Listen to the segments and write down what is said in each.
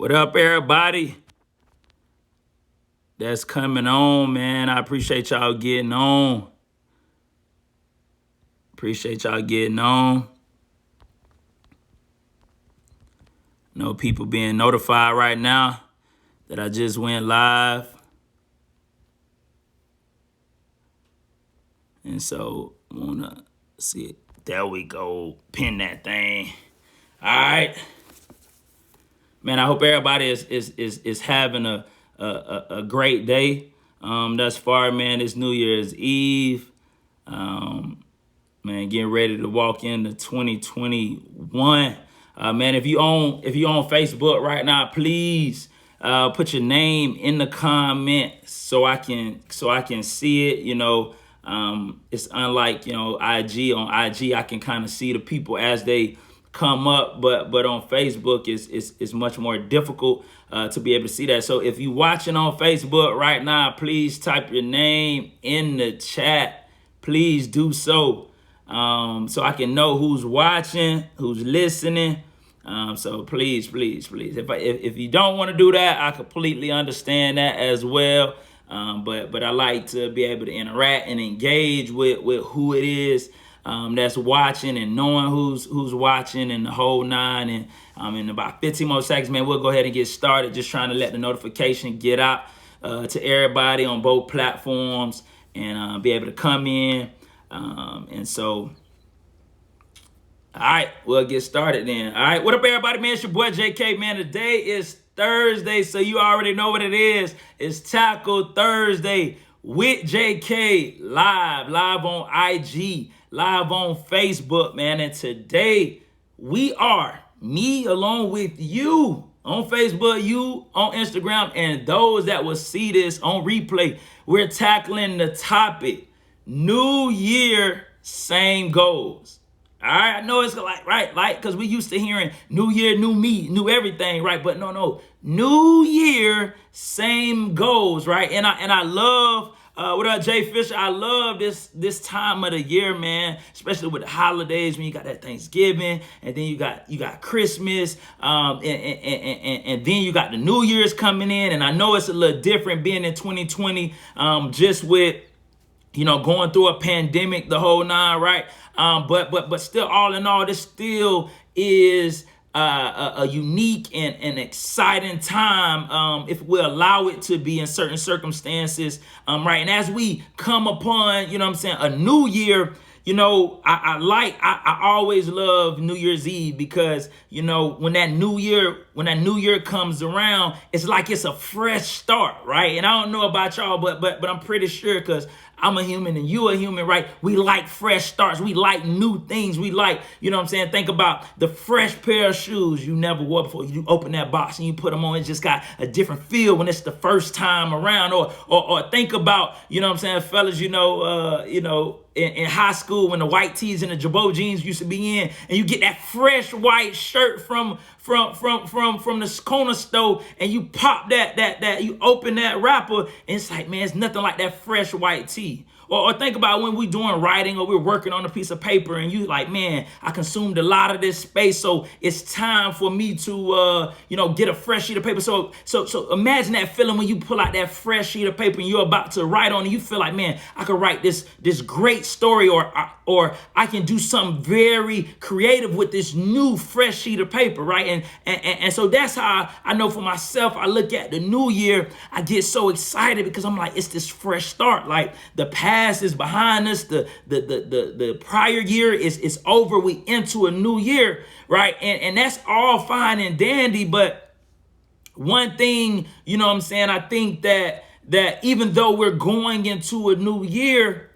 What up, everybody that's coming on, man? I appreciate y'all getting on. Know people being notified right now that I just went live. And so I wanna see it. There we go. Pin that thing. All right. Man, I hope everybody is having a great day. Thus far, man, it's New Year's Eve. Man, getting ready to walk into 2021. Man, if you on Facebook right now, please put your name in the comments so I can see it. You know, it's unlike IG. On IG, I can kind of see the people as they come up, but on Facebook it's much more difficult to be able to see that. So if you're watching on Facebook right now, please type your name in the chat. Please do so, so I can know who's watching, who's listening. So please. If you don't want to do that, I completely understand that as well. But I like to be able to interact and engage with who it is that's watching, and knowing who's watching and the whole nine. And in about 15 more seconds, man, we'll go ahead and get started. Just trying to let the notification get out to everybody on both platforms and be able to come in. And so, all right, we'll get started then. All right, what up, everybody, man? It's your boy JK, man. Today is Thursday, so you already know what it is. It's Taco Thursday with JK live on IG, live on Facebook, man. And today we are, me along with you on Facebook, you on Instagram, and those that will see this on replay. We're tackling the topic, New Year, same goals. All right, I know it's like, because we used to hearing new year, new me, new everything, right? But no, new year, same goals, right? And I love, what up, Jay Fisher? I love this time of the year, man, especially with the holidays, when you got that Thanksgiving, and then you got Christmas, and then you got the New Year's coming in. And I know it's a little different being in 2020, just with going through a pandemic, the whole nine, right? But still, all in all, this still is a unique and exciting time, if we allow it to be in certain circumstances, right? And as we come upon, a new year, I always love New Year's Eve, because when that new year comes around, it's like it's a fresh start, right? And I don't know about y'all, but I'm pretty sure, because I'm a human and you a human, right? We like fresh starts. We like new things. We like, think about the fresh pair of shoes you never wore before. You open that box and you put them on. It just got a different feel when it's the first time around. Or think about, fellas, in high school, when the white tees and the Jabot jeans used to be in, and you get that fresh white shirt from the corner store, and you pop that you open that wrapper, and it's like, man, it's nothing like that fresh white tee. Or think about when we're doing writing, or we're working on a piece of paper, and you like, man, I consumed a lot of this space, so it's time for me to get a fresh sheet of paper. So imagine that feeling when you pull out that fresh sheet of paper and you're about to write on it. You feel like, man, I could write this great story, or I can do something very creative with this new fresh sheet of paper, right? And so that's how I know for myself. I look at the new year, I get so excited, because I'm like, it's this fresh start. Like, the past is behind us, the prior year is over, we into a new year, right? And that's all fine and dandy, but one thing, I think that even though we're going into a new year,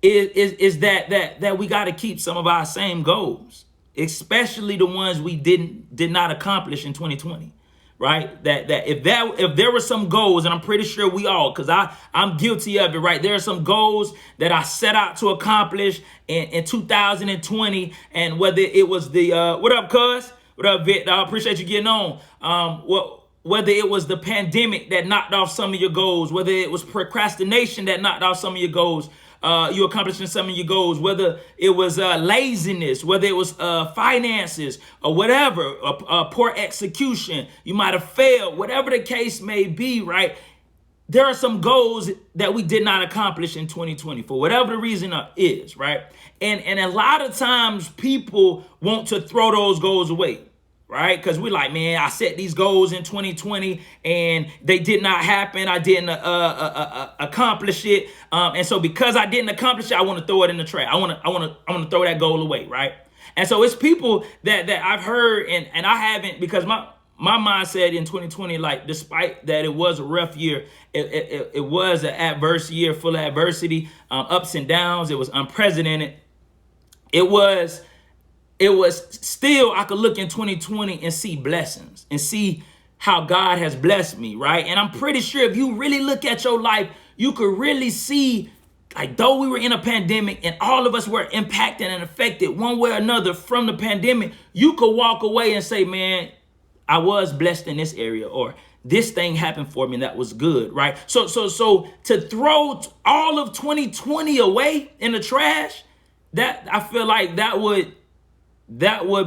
is that we got to keep some of our same goals, especially the ones we did not accomplish in 2020. Right? That if there were some goals, and I'm pretty sure we all, because I'm guilty of it, right? There are some goals that I set out to accomplish in 2020, and whether it was the what up, cuz? What up, Vic? I appreciate you getting on. Whether it was the pandemic that knocked off some of your goals, whether it was procrastination that knocked off some of your goals, you accomplishing some of your goals, whether it was laziness, whether it was finances or whatever, poor execution, you might have failed, whatever the case may be, right? There are some goals that we did not accomplish in 2020 for whatever the reason is, right? And a lot of times people want to throw those goals away, right? Because we're like, man, I set these goals in 2020 and they did not happen. I didn't accomplish it. And so because I didn't accomplish it, I want to throw it in the trash. I want to throw that goal away, right? And so it's people that I've heard and I haven't, because my mindset in 2020, like, despite that it was a rough year, it was an adverse year full of adversity, ups and downs. It was unprecedented. It was still, I could look in 2020 and see blessings and see how God has blessed me, right? And I'm pretty sure if you really look at your life, you could really see, like, though we were in a pandemic and all of us were impacted and affected one way or another from the pandemic, you could walk away and say, man, I was blessed in this area, or this thing happened for me and that was good, right? So to throw all of 2020 away in the trash, that I feel like that would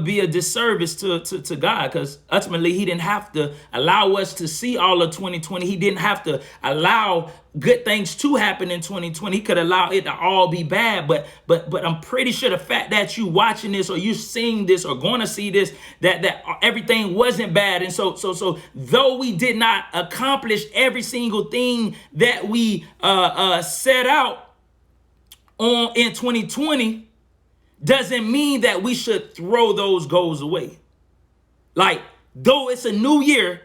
be a disservice to God, because ultimately he didn't have to allow us to see all of 2020. He didn't have to allow good things to happen in 2020. He could allow it to all be bad, but I'm pretty sure the fact that you watching this or you seeing this or going to see this, that everything wasn't bad. And so though we did not accomplish every single thing that we set out on in 2020, doesn't mean that we should throw those goals away. Like, though it's a new year,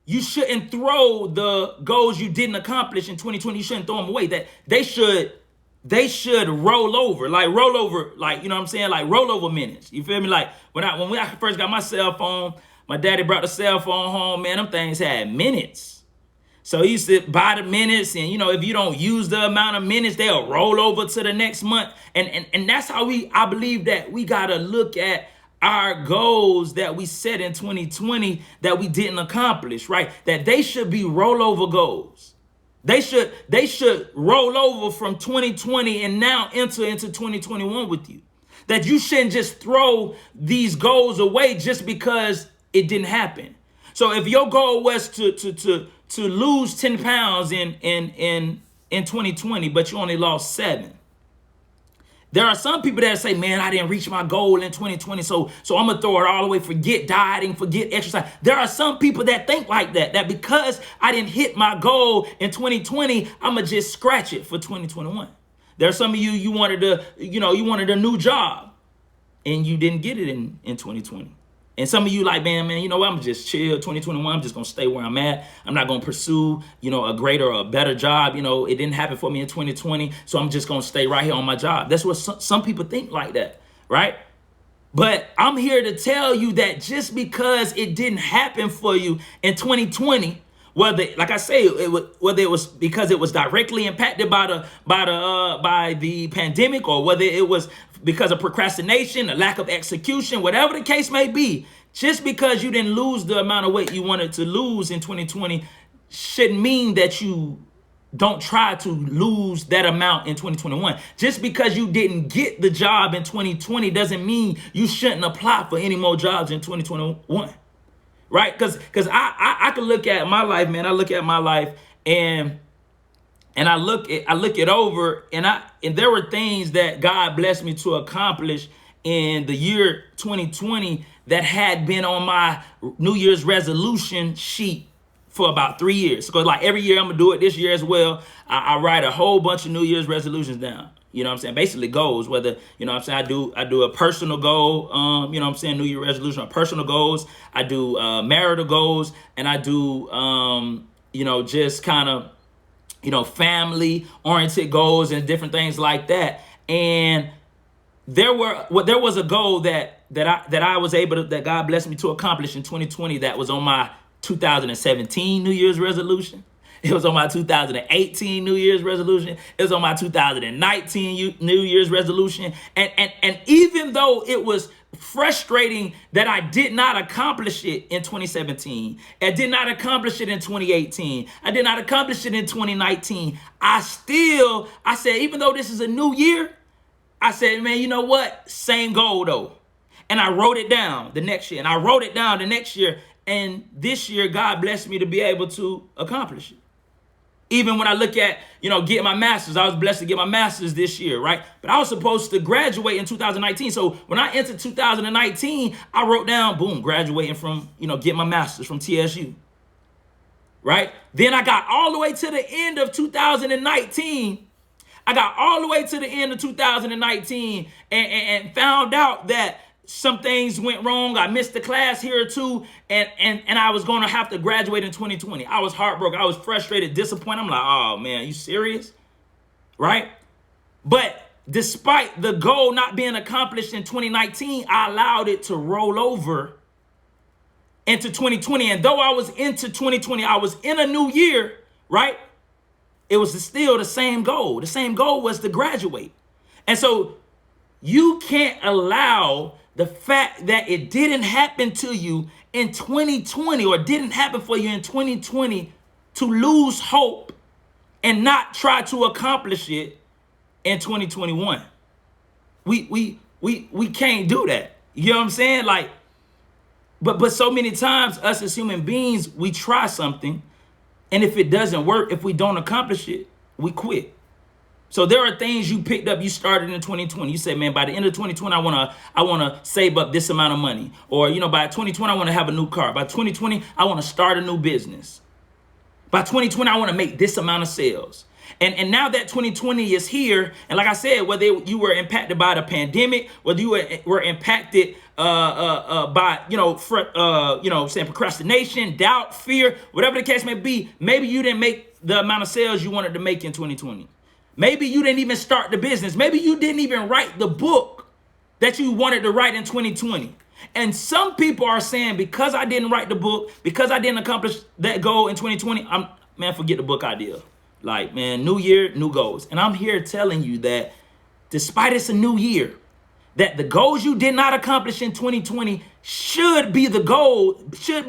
you shouldn't throw the goals you didn't accomplish in 2020. You shouldn't throw them away. That they should roll over, like you know what I'm saying? Like rollover minutes. You feel me? Like when I first got my cell phone, my daddy brought the cell phone home, man, them things had minutes. So he used to buy the minutes, and, you know, if you don't use the amount of minutes, they'll roll over to the next month. And that's how I believe that we got to look at our goals that we set in 2020 that we didn't accomplish, right? That they should be rollover goals. They should roll over from 2020 and now enter into 2021 with you. That you shouldn't just throw these goals away just because it didn't happen. So if your goal was to lose 10 pounds in 2020, but you only lost 7. There are some people that say, man, I didn't reach my goal in 2020, so I'm going to throw it all away, forget dieting, forget exercise. There are some people that think like that because I didn't hit my goal in 2020, I'm going to just scratch it for 2021. There are some of you wanted a new job, and you didn't get it in 2020. And some of you like, man, you know what? I'm just chill. 2021, I'm just going to stay where I'm at. I'm not going to pursue, a greater or a better job. It didn't happen for me in 2020, so I'm just going to stay right here on my job. That's what some people think like that, right? But I'm here to tell you that just because it didn't happen for you in 2020, whether, like I say, whether it was because it was directly impacted by the pandemic, or whether it was because of procrastination, a lack of execution, whatever the case may be, just because you didn't lose the amount of weight you wanted to lose in 2020 shouldn't mean that you don't try to lose that amount in 2021. Just because you didn't get the job in 2020 doesn't mean you shouldn't apply for any more jobs in 2021. Right? Because I can look at my life, man. I look at my life and I look it over, and there were things that God blessed me to accomplish in the year 2020 that had been on my New Year's resolution sheet for about 3 years. Because like every year I'm gonna do it this year as well. I write a whole bunch of New Year's resolutions down. You know what I'm saying? Basically goals, whether, you know what I'm saying, I do a personal goal, you know what I'm saying, New Year resolution, or personal goals. I do marital goals, and I do, just kind of, family oriented goals and different things like that. And there was a goal that I was able to, that God blessed me to accomplish in 2020 that was on my 2017 New Year's resolution. It was on my 2018 New Year's resolution. It was on my 2019 New Year's resolution. And even though it was frustrating that I did not accomplish it in 2017, I did not accomplish it in 2018, I did not accomplish it in 2019, I said, even though this is a new year, I said, man, you know what? Same goal though. And I wrote it down the next year, and I wrote it down the next year. And this year, God blessed me to be able to accomplish it. Even when I look at, getting my master's, I was blessed to get my master's this year, right? But I was supposed to graduate in 2019. So when I entered 2019, I wrote down, boom, graduating from, getting my master's from TSU, right? Then I got all the way to the end of 2019. I got all the way to the end of 2019 and found out that some things went wrong. I missed the class here or two, and I was going to have to graduate in 2020. I was heartbroken. I was frustrated, disappointed. I'm like, oh, man, you serious? Right? But despite the goal not being accomplished in 2019, I allowed it to roll over into 2020. And though I was into 2020, I was in a new year, right? It was still the same goal. The same goal was to graduate. And so you can't allow the fact that it didn't happen to you in 2020 or didn't happen for you in 2020 to lose hope and not try to accomplish it in 2021. We can't do that. You know what I'm saying? Like, but so many times us as human beings, we try something, and if it doesn't work, if we don't accomplish it, we quit. So there are things you picked up, you started in 2020. You said, man, by the end of 2020, I wanna save up this amount of money. Or, by 2020, I wanna have a new car. By 2020, I wanna start a new business. By 2020, I wanna make this amount of sales. And now that 2020 is here, and like I said, whether you were impacted by the pandemic, whether you were impacted by saying procrastination, doubt, fear, whatever the case may be, maybe you didn't make the amount of sales you wanted to make in 2020. Maybe you didn't even start the business. Maybe you didn't even write the book that you wanted to write in 2020. And some people are saying, because I didn't write the book, because I didn't accomplish that goal in 2020, forget the book idea. Like, man, new year, new goals. And I'm here telling you that despite it's a new year, that the goals you did not accomplish in 2020 should be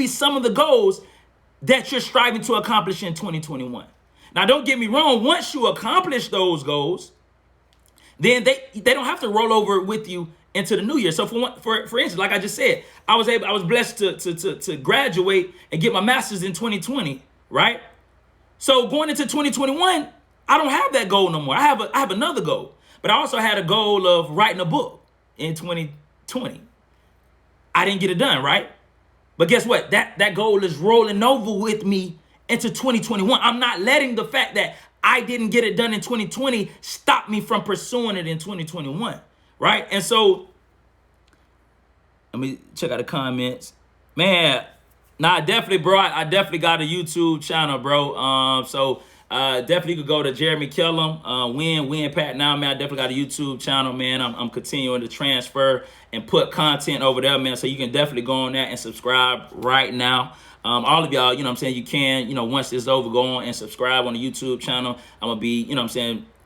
some of the goals that you're striving to accomplish in 2021. Now, don't get me wrong. Once you accomplish those goals, then they don't have to roll over with you into the new year. So for instance, like I just said, I was blessed to graduate and get my master's in 2020, right? So going into 2021, I don't have that goal no more. I have another goal, but I also had a goal of writing a book in 2020. I didn't get it done, right? But guess what? That goal is rolling over with me into 2021. I'm not letting the fact that I didn't get it done in 2020 stop me from pursuing it in 2021, right? And so let me check out the comments. Man, nah, definitely, bro. I definitely got a YouTube channel, bro. So definitely could go to Jeremy Kellem, Win Pat Now, man. I definitely got a YouTube channel, man. I'm continuing to transfer and put content over there, man. So you can definitely go on there and subscribe right now. All of y'all, you can, once this is over, go on and subscribe on the YouTube channel. I'm going to be,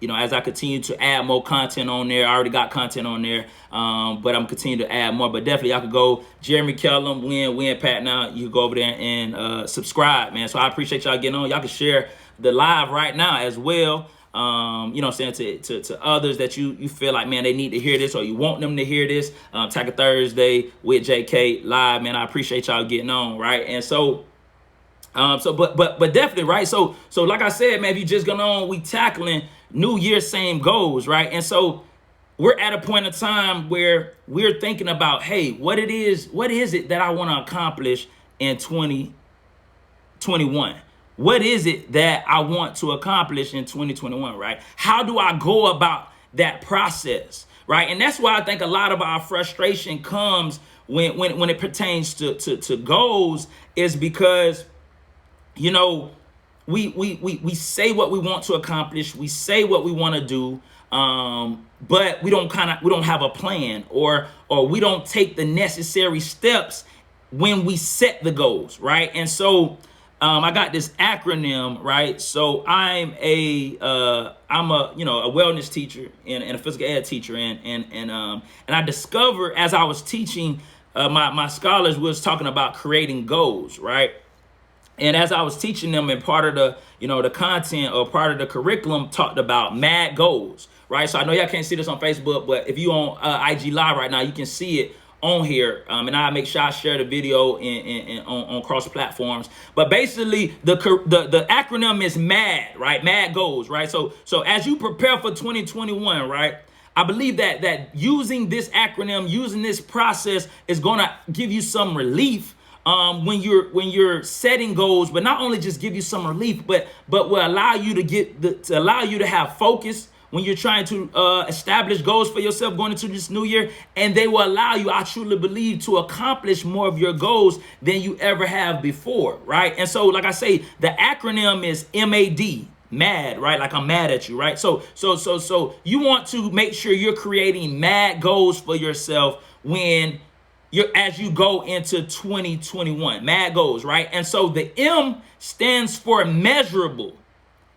as I continue to add more content on there. I already got content on there, but I'm going to continue to add more. But definitely, y'all could go Jeremy Kellem, Win Pat Now. You can go over there and subscribe, man. So I appreciate y'all getting on. Y'all can share the live right now as well. To others that you feel like, man, they need to hear this, or you want them to hear this. Tackle Thursday with JK live, man. I appreciate y'all getting on, right? And so, but definitely, right? So like I said, man, if you just going on, we tackling New Year, same goals, right? And so we're at a point in time where we're thinking about, hey, what is it that I want to accomplish in 2021? What is it that I want to accomplish in 2021, right? How do I go about that process, right? And that's why I think a lot of our frustration comes when it pertains to goals, is because, we say what we want to accomplish, we say what we want to do, but we don't have a plan, or we don't take the necessary steps when we set the goals, right? And so I got this acronym, right? So I'm a a wellness teacher and a physical ed teacher, and I discovered as I was teaching my scholars was talking about creating goals, right? And as I was teaching them, and part of the content or part of the curriculum talked about M.A.D goals, right? So I know y'all can't see this on Facebook, but if you on IG Live right now, you can see it on here, and I make sure I share the video on cross platforms. But basically, the acronym is M.A.D, right? M.A.D goals, right? So as you prepare for 2021, right? I believe that using this acronym, using this process is gonna give you some relief when you're setting goals, but not only just give you some relief, but will allow you to have focus when you're trying to establish goals for yourself going into this new year, and they will allow you, I truly believe, to accomplish more of your goals than you ever have before, right? And so, like I say, the acronym is M.A.D. mad, right? Like I'm mad at you, right? So you want to make sure you're creating M.A.D goals for yourself as you go into 2021. M.A.D goals, right? And so the M stands for measurable,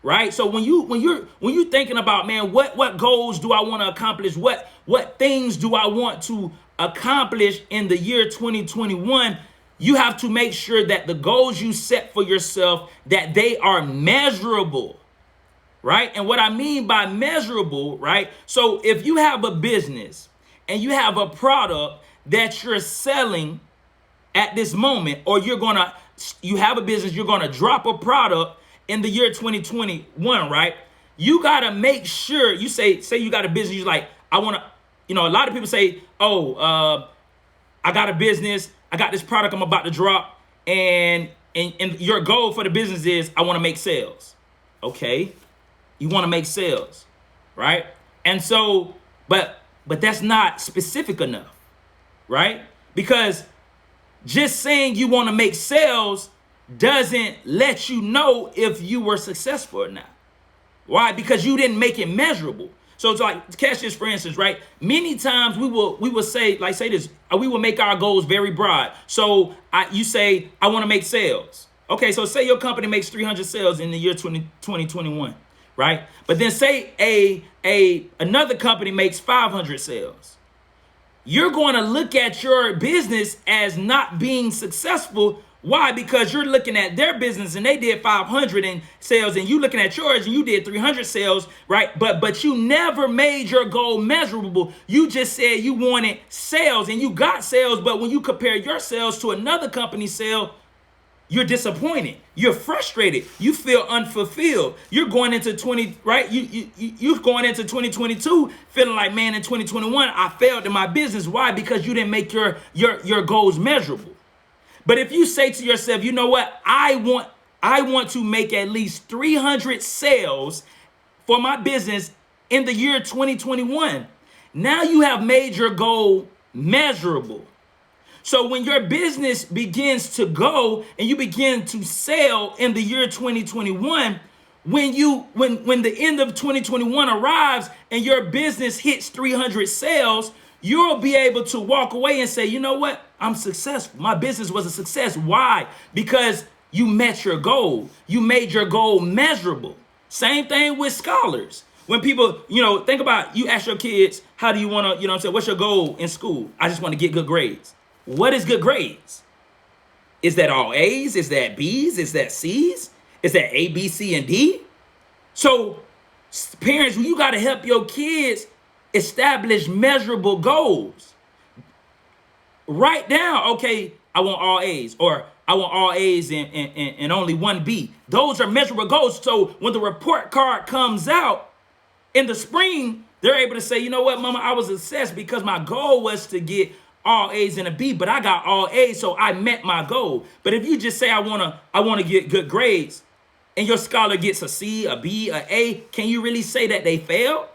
right? So when you're thinking about, man, what goals do I want to accomplish? What things do I want to accomplish in the year 2021? You have to make sure that the goals you set for yourself, that they are measurable, right? And what I mean by measurable, right? So if you have a business and you have a product that you're selling at this moment, or you have a business, you're gonna drop a product in the year 2021, right? You gotta make sure, you say you got a business, you're like, I wanna, a lot of people say, I got a business, I got this product I'm about to drop, and your goal for the business is, I wanna make sales. Okay, you wanna make sales, right? And so, but that's not specific enough, right? Because just saying you want to make sales doesn't let you know if you were successful or not. Why? Because you didn't make it measurable. So it's like, catch this for instance, right? Many times we will say this, we will make our goals very broad. So you say, I want to make sales. Okay, so say your company makes 300 sales in the year 2021, right? But then say another company makes 500 sales. You're going to look at your business as not being successful. Why? Because you're looking at their business and they did 500 in sales, and you looking at yours and you did 300 sales, right? But you never made your goal measurable. You just said you wanted sales and you got sales, but when you compare your sales to another company's sale, you're disappointed. You're frustrated. You feel unfulfilled. You're going into you're going into 2022 feeling like, man, in 2021 I failed in my business. Why? Because you didn't make your goals measurable. But if you say to yourself, you know what, I want to make at least 300 sales for my business in the year 2021. Now you have made your goal measurable. So when your business begins to go and you begin to sell in the year 2021, when the end of 2021 arrives and your business hits 300 sales, you'll be able to walk away and say, you know what? I'm successful. My business was a success. Why? Because you met your goal. You made your goal measurable. Same thing with scholars. When people, think about, you ask your kids, how do you want to, what's your goal in school? I just want to get good grades. What is good grades? Is that all A's? Is that B's? Is that C's? Is that A, B, C, and D? So parents, you got to help your kids establish measurable goals. Write down, okay, I want all A's, or I want all A's and only one B. Those are measurable goals. So when the report card comes out in the spring, they're able to say, you know what, mama, I was obsessed because my goal was to get all A's and a B, but I got all A's, so I met my goal. But if you just say I wanna get good grades, and your scholar gets a C, a B, a A, can you really say that they failed?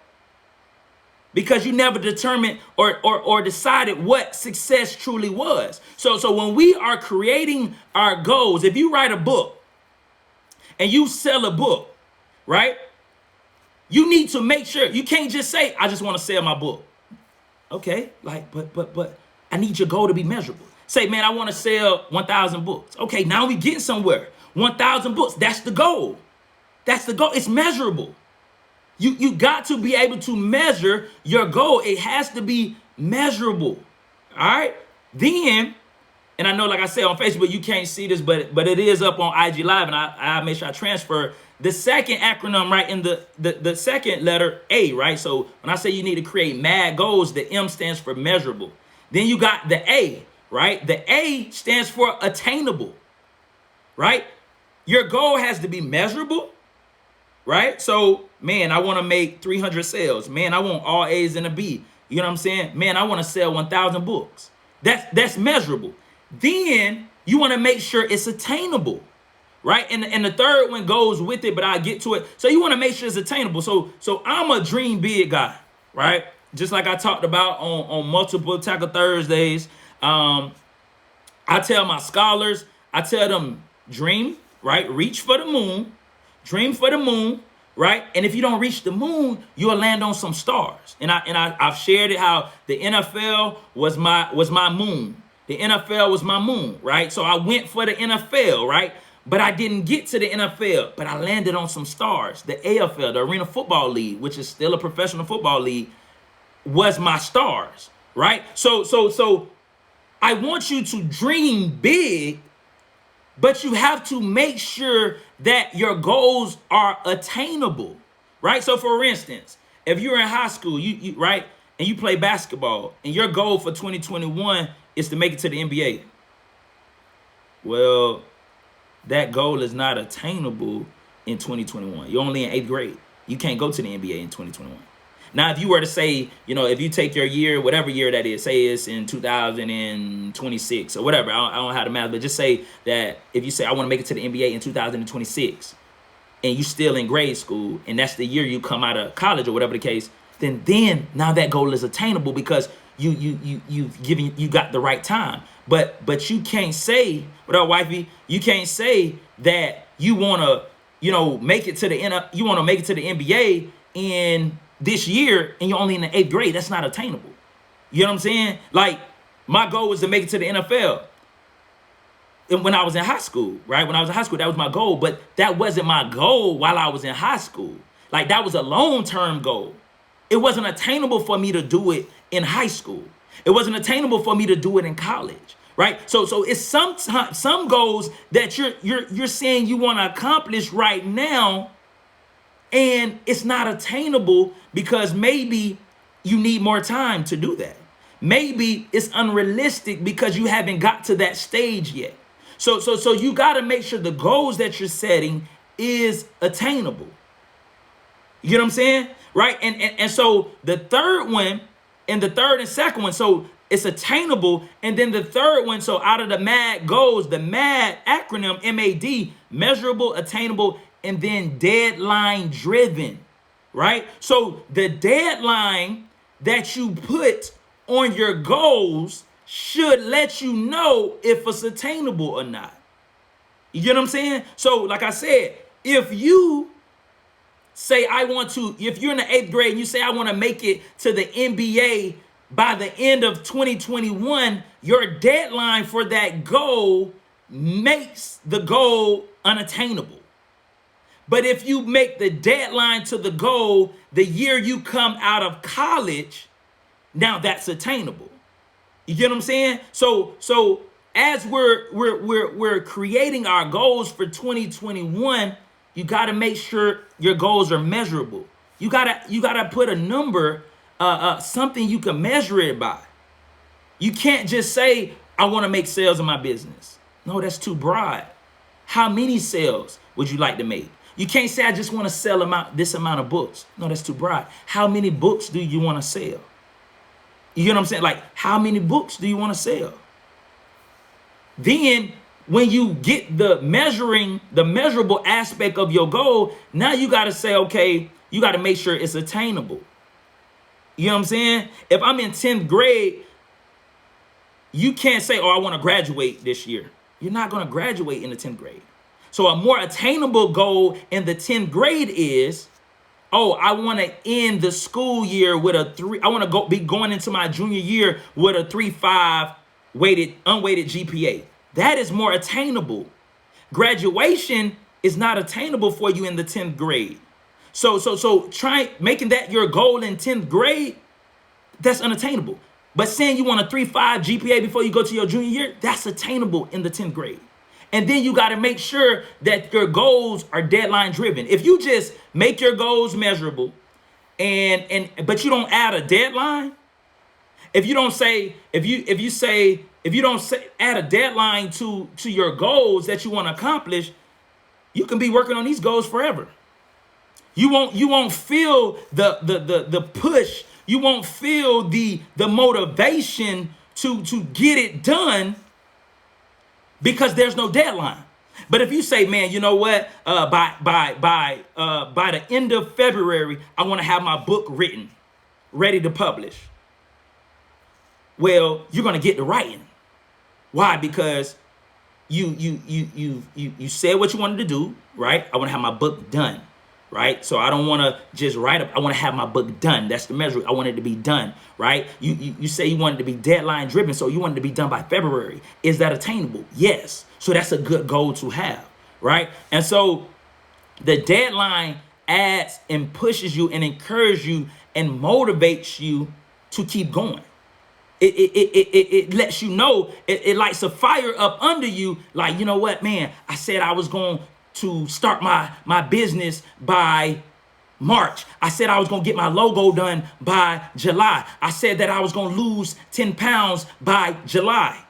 Because you never determined or decided what success truly was. So when we are creating our goals, if you write a book and you sell a book, right? You need to make sure, you can't just say, I just want to sell my book. Okay, but I need your goal to be measurable. Say, man, I want to sell 1,000 books. Okay, now we getting somewhere. 1,000 books. That's the goal. That's the goal. It's measurable. You got to be able to measure your goal. It has to be measurable. All right. Then, and I know, like I said on Facebook, you can't see this, but it is up on IG Live, and I make sure I transfer the second acronym, right, in the second letter, A, right? So when I say you need to create M.A.D goals, the M stands for measurable. Then you got the A, right? The A stands for attainable, right? Your goal has to be measurable, right? So, man, I want to make 300 sales. Man, I want all A's and a B. You know what I'm saying? Man, I want to sell 1,000 books. That's measurable. Then you want to make sure it's attainable, right? And the third one goes with it, but I'll get to it. So you want to make sure it's attainable. So I'm a dream big guy, right? Just like I talked about on multiple Tackle Thursdays. I tell my scholars, I tell them dream, right? Reach for the moon, dream for the moon, right? And if you don't reach the moon, you'll land on some stars. And I've shared it how the NFL was my moon. The NFL was my moon, right? So I went for the NFL, right? But I didn't get to the NFL, but I landed on some stars. The AFL, the Arena Football League, which is still a professional football league, was my stars, right? So I want you to dream big, but you have to make sure that your goals are attainable, right? So for instance, if you're in high school, you right, and you play basketball, and your goal for 2021 is to make it to the NBA. Well, that goal is not attainable in 2021. You're only in 8th grade. You can't go to the NBA in 2021. Now, if you were to say, if you take your year, whatever year that is, say it's in 2026 or whatever, I don't know how to math, but just say that if you say, I want to make it to the NBA in 2026, and you still in grade school, and that's the year you come out of college or whatever the case, then now that goal is attainable because you got the right time. But you can't say, what up, wifey? You can't say that you want to, make it to the NBA in this year and you're only in the 8th grade. That's not attainable. You know what I'm saying? Like, my goal was to make it to the NFL. And when I was in high school, right? When I was in high school, that was my goal. But that wasn't my goal while I was in high school. Like, that was a long-term goal. It wasn't attainable for me to do it in high school. It wasn't attainable for me to do it in college, right? So it's some goals that you're saying you want to accomplish right now, and it's not attainable because maybe you need more time to do that. Maybe it's unrealistic because you haven't got to that stage yet. So you got to make sure the goals that you're setting is attainable. You know what I'm saying? Right? And so the third one and the third and second one, so it's attainable. And then the third one, so out of the M.A.D goals, the M.A.D acronym, M.A.D, measurable, attainable, and then deadline driven, right? So the deadline that you put on your goals should let you know if it's attainable or not. You get what I'm saying? So like I said, if you say if you're in the 8th grade and you say I want to make it to the NBA by the end of 2021, your deadline for that goal makes the goal unattainable. But if you make the deadline to the goal the year you come out of college, now that's attainable. You get what I'm saying? So as we're creating our goals for 2021, you got to make sure your goals are measurable. You gotta put a number, something you can measure it by. You can't just say, I want to make sales in my business. No, that's too broad. How many sales would you like to make? You can't say, I just want to sell this amount of books. No, that's too broad. How many books do you want to sell? You get what I'm saying? Like, how many books do you want to sell? Then when you get the measurable aspect of your goal, now you got to say, okay, you got to make sure it's attainable. You know what I'm saying? If I'm in 10th grade, you can't say, oh, I want to graduate this year. You're not going to graduate in the 10th grade. So a more attainable goal in the 10th grade is, oh, I want to end the school year with a 3. I want to be going into my junior year with a 3.5 unweighted GPA. That is more attainable graduation is not attainable for you in the 10th grade. So try making that your goal in 10th grade, that's unattainable. But saying you want a 3.5 GPA before you go to your junior year, that's attainable in the 10th grade. And then you got to make sure that your goals are deadline driven. If you just make your goals measurable but you don't add a deadline, if you don't add a deadline to your goals that you want to accomplish, you can be working on these goals forever. You won't feel the push. You won't feel the motivation to get it done because there's no deadline. But if you say, man, you know what? By the end of February, I want to have my book written, ready to publish. Well, you're gonna get to writing. Why? Because you said what you wanted to do, right? I want to have my book done. Right? So I don't want to just write up. I want to have my book done. That's the measure. I want it to be done. Right? You say you want it to be deadline driven. So you want it to be done by February. Is that attainable? Yes. So that's a good goal to have. Right? And so the deadline adds and pushes you and encourages you and motivates you to keep going. It lets you know, it lights a fire up under you. Like, you know what, man, I said I was going to start my business by March. I said I was going to get my logo done by July. I said that I was going to lose 10 pounds by July.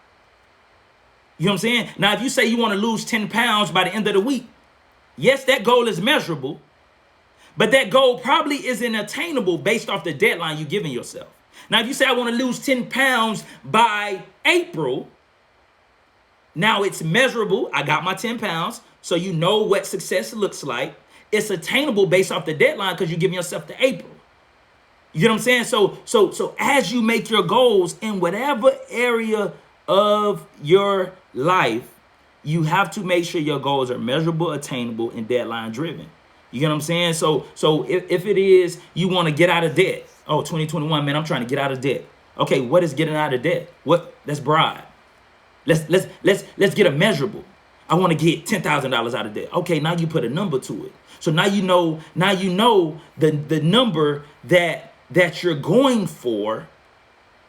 You know what I'm saying? Now, if you say you want to lose 10 pounds by the end of the week, yes, that goal is measurable, but that goal probably isn't attainable based off the deadline you're giving yourself. Now, if you say I want to lose 10 pounds by April, now it's measurable. I got my 10 pounds. So you know what success looks like. It's attainable based off the deadline because you're giving yourself to April. You know what I'm saying? So as you make your goals in whatever area of your life, you have to make sure your goals are measurable, attainable, and deadline driven. You get what I'm saying? So if it is you want to get out of debt. Oh, 2021, man, I'm trying to get out of debt. Okay, what is getting out of debt? That's broad. Let's get a measurable. I want to get $10,000 out of debt. Okay, now you put a number to it. So now you know the number that you're going for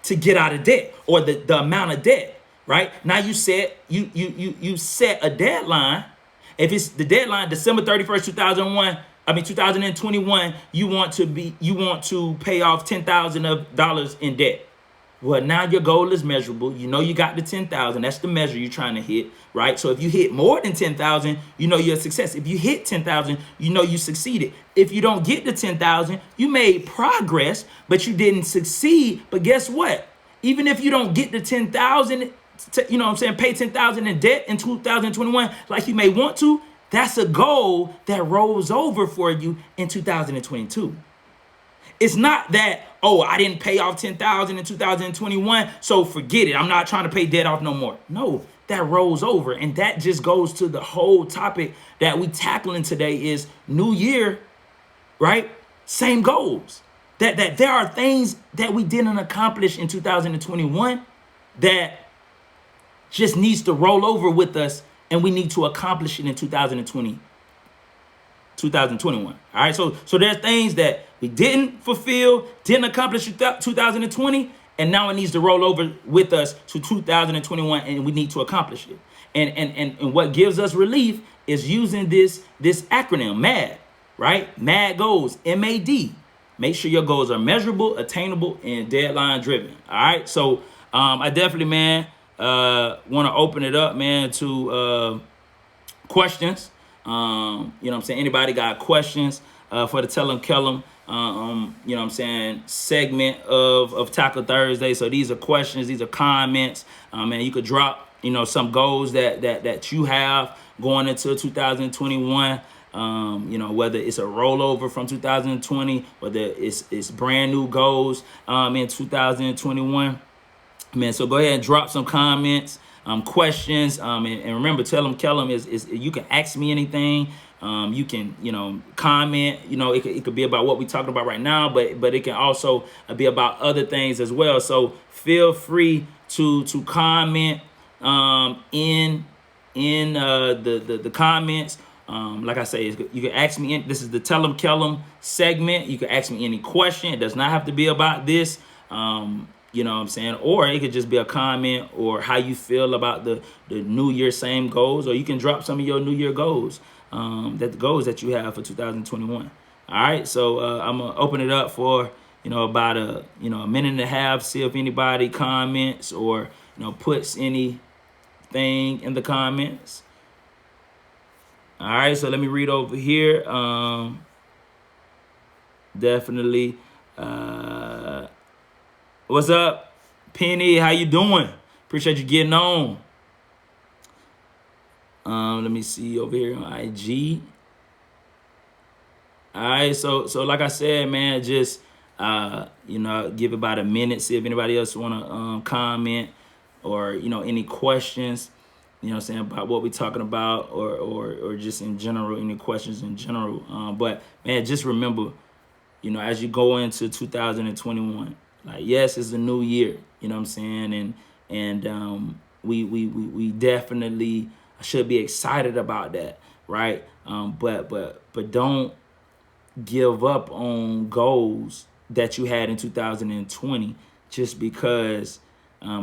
to get out of debt, or the amount of debt, right? Now you set a deadline. If it's the deadline December 31st, 2021, you want to pay off $10,000 in debt. Well, now your goal is measurable. You know you got the 10,000. That's the measure you're trying to hit, right? So if you hit more than 10,000, you know you're a success. If you hit 10,000, you know you succeeded. If you don't get the 10,000, you made progress, but you didn't succeed. But guess what? Even if you don't get the 10,000, you know what I'm saying, pay 10,000 in debt in 2021, like you may want to, that's a goal that rolls over for you in 2022. It's not that, oh, I didn't pay off 10,000 in 2021, so forget it. I'm not trying to pay debt off no more. No, that rolls over. And that just goes to the whole topic that we tackling today is new year, right? Same goals. That there are things that we didn't accomplish in 2021 that just needs to roll over with us, and we need to accomplish it in 2021. All right, so there's things that we didn't fulfill, didn't accomplish in 2020, and now it needs to roll over with us to 2021, and we need to accomplish it. And what gives us relief is using this acronym M.A.D, right? M.A.D goals, M.A.D. Make sure your goals are measurable, attainable, and deadline driven. All right, so I definitely, man, want to open it up, man, to questions. You know what I'm saying? Anybody got questions for the Kellem, you know what I'm saying, segment of Tackle Thursday. So these are questions, these are comments. And you could drop, you know, some goals that you have going into 2021. You know, whether it's a rollover from 2020, whether it's brand new goals in 2021. Man, so go ahead and drop some comments. Questions, and remember, Kellem is you can ask me anything. You can, you know, comment. You know, it could be about what we're talking about right now, but it can also be about other things as well. So feel free to comment in in the comments. Like I say, you can ask me. This is the Tell 'em Kellem segment. You can ask me any question. It does not have to be about this. You know what I'm saying? Or it could just be a comment or how you feel about the New Year same goals. Or you can drop some of your New Year goals, the goals that you have for 2021. All right, so I'm gonna open it up for about a minute and a half. See if anybody comments or puts anything in the comments. All right, so let me read over here. Definitely. What's up, Penny? How you doing? Appreciate you getting on. Let me see over here on IG. All right, so like I said, man, just give about a minute, see if anybody else want to comment or any questions, saying about what we're talking about or just in general, any questions in general. But man, just remember, as you go into 2021, like yes, it's a new year, you know what I'm saying, and we definitely should be excited about that, right? But don't give up on goals that you had in 2020 just because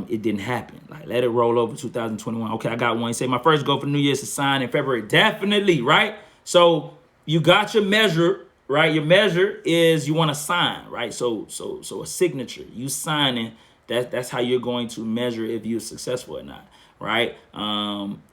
it didn't happen. Like let it roll over 2021. Okay, I got one. You say my first goal for New Year's is to sign in February. Definitely, right? So you got your measure, right? Your measure is you want to sign, right? So a signature, you signing, that's how you're going to measure if you're successful or not, right?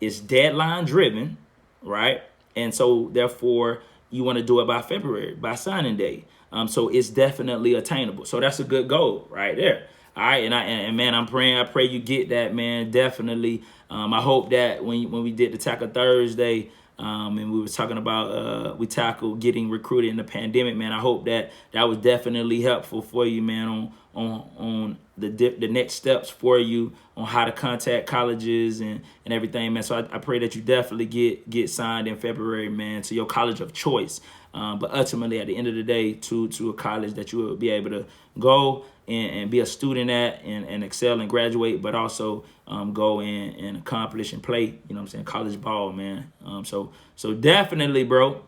It's deadline driven, right? And so therefore you want to do it by February, by signing day. So it's definitely attainable. So that's a good goal right there. All right, and man, I pray you get that, man. Definitely. I hope that when we did the Tackle Thursday, and we were talking about we tackled getting recruited in the pandemic, man. I hope that was definitely helpful for you, man, on the next steps for you on how to contact colleges and everything, man. So I pray that you definitely get signed in February, man, to your college of choice. But ultimately, at the end of the day, to a college that you will be able to go and be a student at and excel and graduate, but also go and accomplish and play, college ball, man. So definitely, bro,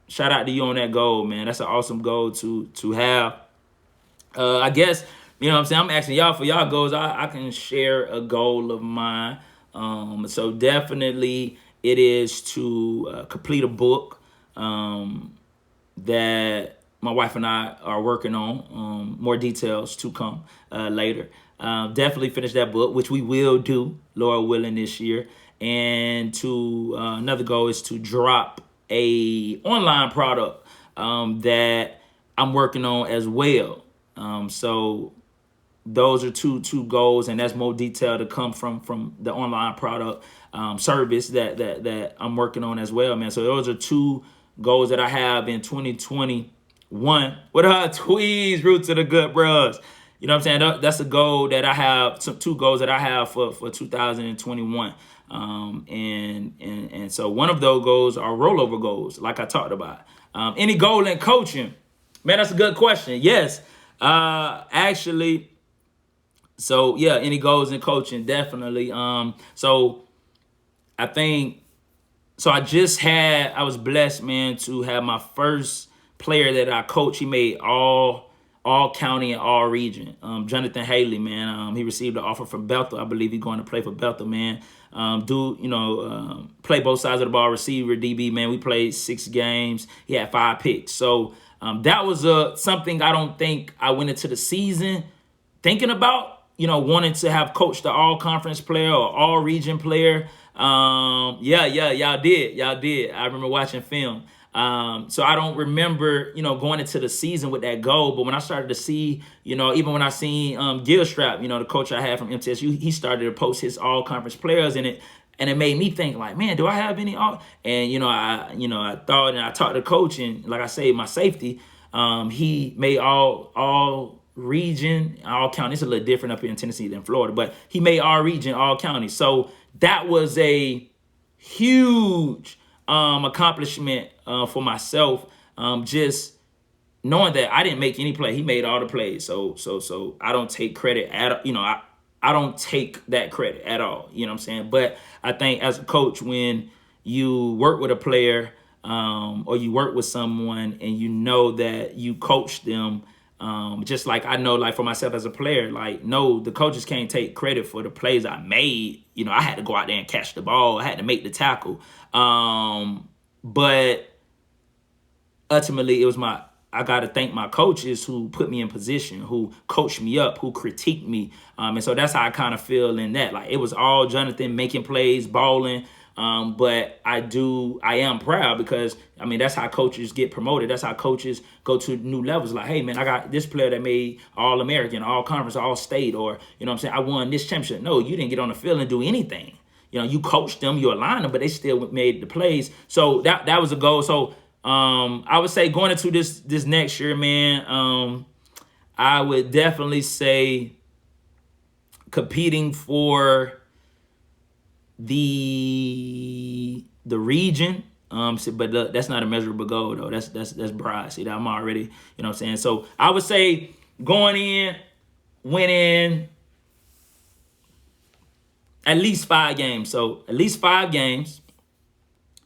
shout out to you on that goal, man. That's an awesome goal to have. I guess, I'm asking y'all for y'all goals. I can share a goal of mine. So definitely it is to complete a book that my wife and I are working on. More details to come later. Definitely finish that book, which we will do, Lord willing, this year. And to another goal is to drop a online product that I'm working on as well. So those are two goals, and that's more detail to come from the online product service that I'm working on as well, man. So those are two goals that I have in 2021. What up, Tweez? Root to the good bros. You know what I'm saying? That's a goal that I have, two goals that I have for 2021. And so one of those goals are rollover goals, like I talked about. Any goal in coaching? Man, that's a good question. Yes. Actually, so yeah, any goals in coaching, definitely. So I think, so I was blessed, man, to have my first player that I coach. He made all county and all region. Jonathan Haley, man. He received an offer from Bethel. I believe he's going to play for Bethel, man. Play both sides of the ball, receiver, DB, man. We played 6 games. He had 5 picks. So that was something I don't think I went into the season thinking about, wanting to have coached the all-conference player or all-region player. Y'all did. I remember watching film. So I don't remember, going into the season with that goal. But when I started to see, even when I seen Gilstrap, the coach I had from MTSU, he started to post his all-conference players, and it made me think like, man, do I have any all? And I thought, and I talked to the coach, and like I say, my safety, he made all region, all county. It's a little different up here in Tennessee than Florida, but he made all region, all county. So that was a huge accomplishment for myself. Just knowing that I didn't make any play, he made all the plays. So I don't take credit at I don't take that credit at all. You know what I'm saying? But I think as a coach, when you work with a player, or you work with someone and you know that you coach them, just like I know, like for myself as a player, like, no, the coaches can't take credit for the plays I made. You know, I had to go out there and catch the ball. I had to make the tackle. But ultimately, I got to thank my coaches who put me in position, who coached me up, who critiqued me. And so that's how I kind of feel in that. Like, it was all Jonathan making plays, balling. But I am proud because, I mean, that's how coaches get promoted. That's how coaches go to new levels. Like, hey, man, I got this player that made All-American, All-Conference, All-State, or, you know what I'm saying, I won this championship. No, you didn't get on the field and do anything. You know, you coached them, you aligned them, but they still made the plays. So that was a goal. So I would say going into this next year, man, I would definitely say competing for the region. But that's not a measurable goal though. That's broad. See, that I'm already, you know what I'm saying? So I would say going in, winning at least 5 games. So at least 5 games.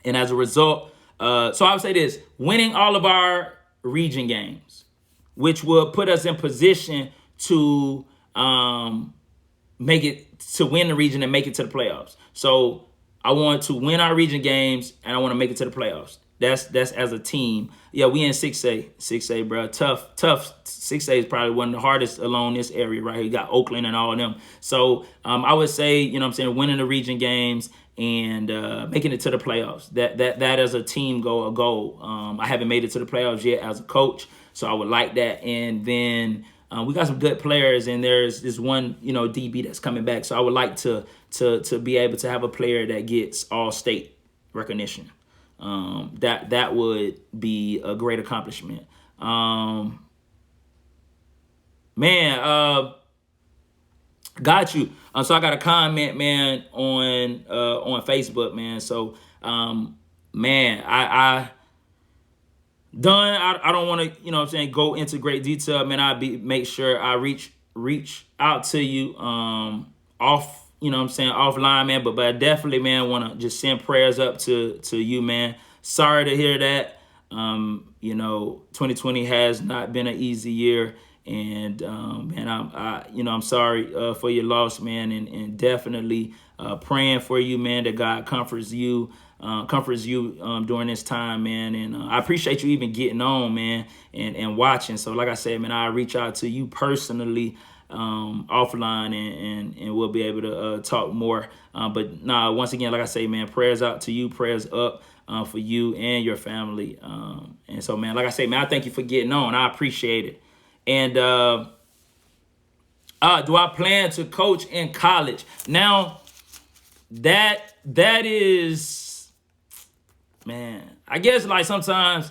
And as a result, so I would say this: winning all of our region games, which will put us in position to make it, to win the region and make it to the playoffs. So I want to win our region games and I want to make it to the playoffs. That's as a team. Yeah, we in 6A. 6A, bro. Tough. 6A is probably one of the hardest along this area right here. You got Oakland and all of them. So I would say, you know what I'm saying, winning the region games and making it to the playoffs. That is a team goal. I haven't made it to the playoffs yet as a coach, so I would like that. And then we got some good players, and there's this one, you know, DB that's coming back. So I would like to be able to have a player that gets all-state recognition. That would be a great accomplishment. Got you. So I got a comment, man, on Facebook, man. So, man, I done. I don't want to, you know what I'm saying, go into great detail, man. Make sure I reach out to you, off, you know what I'm saying, offline, man. But I definitely, man, want to just send prayers up to you, man. Sorry to hear that. You know, 2020 has not been an easy year. And man, I'm sorry for your loss, man, and definitely praying for you, man, that God comforts you during this time, man. And I appreciate you even getting on, man, and watching. So like I said, man, I'll reach out to you personally offline, and we'll be able to talk more. But once again, like I say, man, prayers out to you, prayers up for you and your family. And so, man, like I say, man, I thank you for getting on. I appreciate it. And do I plan to coach in college? Now, that is, man, I guess like sometimes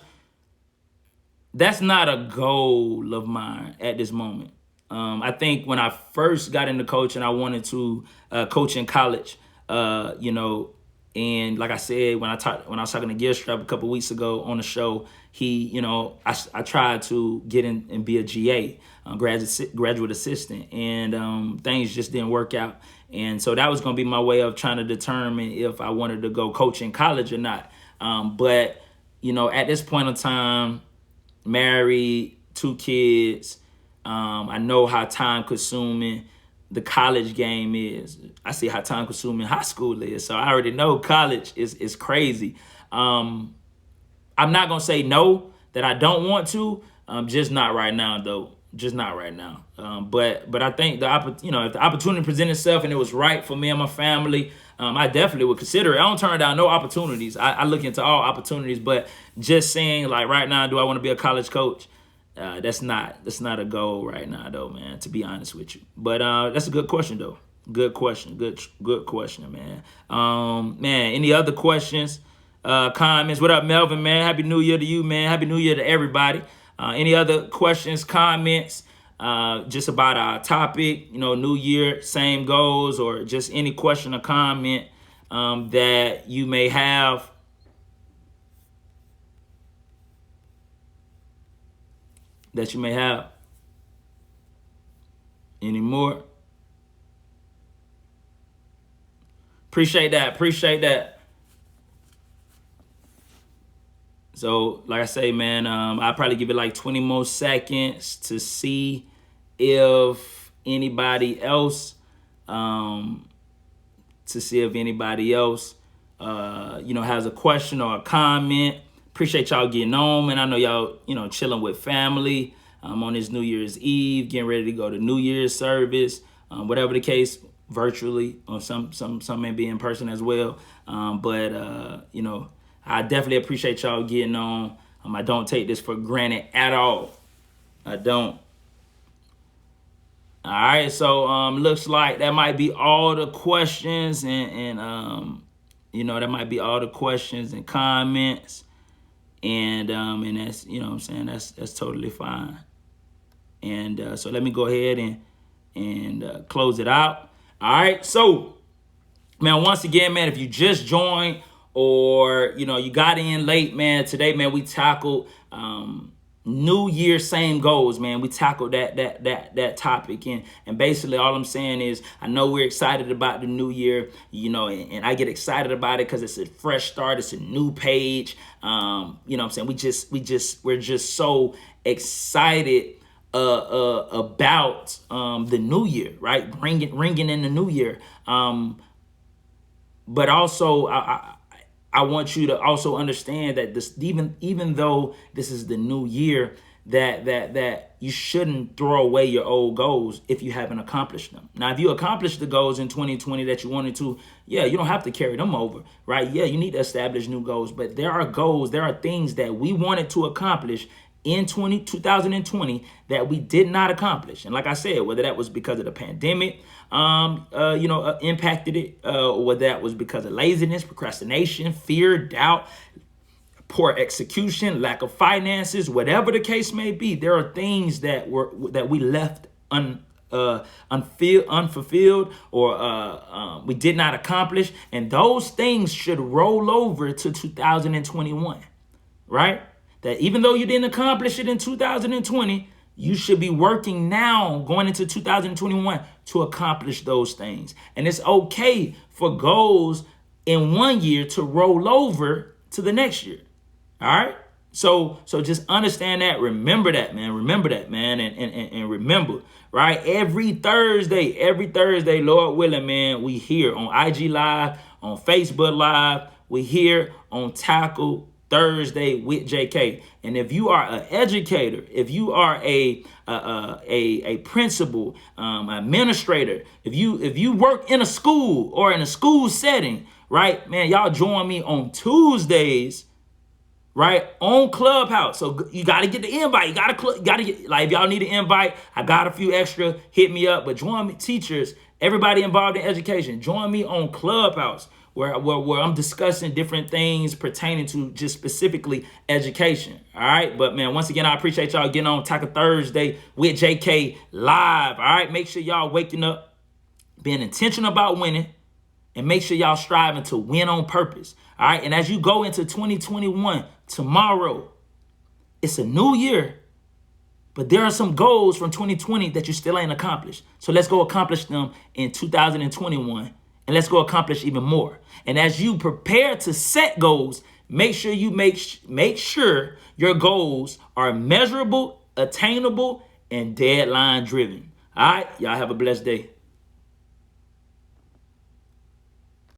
that's not a goal of mine at this moment. I think when I first got into coaching, I wanted to coach in college, you know. And like I said, when I was talking to Gearstrap a couple weeks ago on the show, I tried to get in and be a GA, graduate assistant, and things just didn't work out. And so that was going to be my way of trying to determine if I wanted to go coach in college or not. But, you know, at this point in time, married, 2 kids, I know how time consuming the college game is. I see how time consuming high school is. So I already know college is crazy. I'm not going to say no, that I don't want to. Just not right now, though. Just not right now. But I think if the opportunity presented itself and it was right for me and my family, I definitely would consider it. I don't turn down no opportunities. I look into all opportunities, but just saying like right now, do I want to be a college coach? That's not a goal right now, though, man, to be honest with you. But that's a good question, though. Good question. Good question, man. Man, any other questions, comments? What up, Melvin, man? Happy New Year to you, man. Happy New Year to everybody. Any other questions, comments, just about our topic, you know, New Year, same goals, or just any question or comment that you may have? Any more? Appreciate that. Appreciate that. So, like I say, man, I'll probably give it like 20 more seconds to see if anybody else, has a question or a comment. Appreciate y'all getting on, man. I know y'all, chilling with family on this New Year's Eve, getting ready to go to New Year's service, whatever the case, virtually, or some may be in person as well. But I definitely appreciate y'all getting on. I don't take this for granted at all. I don't. All right, so looks like that might be all the questions and that might be all the questions and comments. And that's, what I'm saying, that's totally fine. And so let me go ahead and close it out. All right, so, man, once again, man, if you just joined or, you got in late, man, today, man, we tackled New Year, same goals, man. We tackled that topic. And basically all I'm saying is, I know we're excited about the new year, and I get excited about it because it's a fresh start. It's a new page. What I'm saying? We're just so excited about the new year, right? Ringing in the new year. But also I want you to also understand that this, even though this is the new year, that you shouldn't throw away your old goals if you haven't accomplished them. Now, if you accomplished the goals in 2020 that you wanted to, you don't have to carry them over, right? Yeah, you need to establish new goals, but there are goals, there are things that we wanted to accomplish in 2020 that we did not accomplish. And like I said, whether that was because of the pandemic, impacted it, or whether that was because of laziness, procrastination, fear, doubt, poor execution, lack of finances, whatever the case may be, there are things that we left unfulfilled, or we did not accomplish, and those things should roll over to 2021, right? That even though you didn't accomplish it in 2020, you should be working now going into 2021 to accomplish those things. And it's okay for goals in one year to roll over to the next year. All right. So just understand that. Remember that, man. And remember, right? Every Thursday, Lord willing, man, we here on IG Live, on Facebook Live. We here on Tackle Thursday with JK. And if you are an educator, if you are a principal, administrator, if you work in a school or in a school setting, right, man, y'all join me on Tuesdays, right, on Clubhouse. So you got to get the invite. You got to get, like, if y'all need an invite, I got a few extra, hit me up. But join me, teachers, everybody involved in education, join me on Clubhouse, where I'm discussing different things pertaining to just specifically education. All right. But, man, once again, I appreciate y'all getting on Tackle Thursday with JK Live. All right. Make sure y'all waking up, being intentional about winning, and make sure y'all striving to win on purpose. All right. And as you go into 2021, tomorrow, it's a new year, but there are some goals from 2020 that you still ain't accomplished. So let's go accomplish them in 2021. And let's go accomplish even more. And as you prepare to set goals, make sure you make sure your goals are measurable, attainable, and deadline driven. All right, y'all have a blessed day.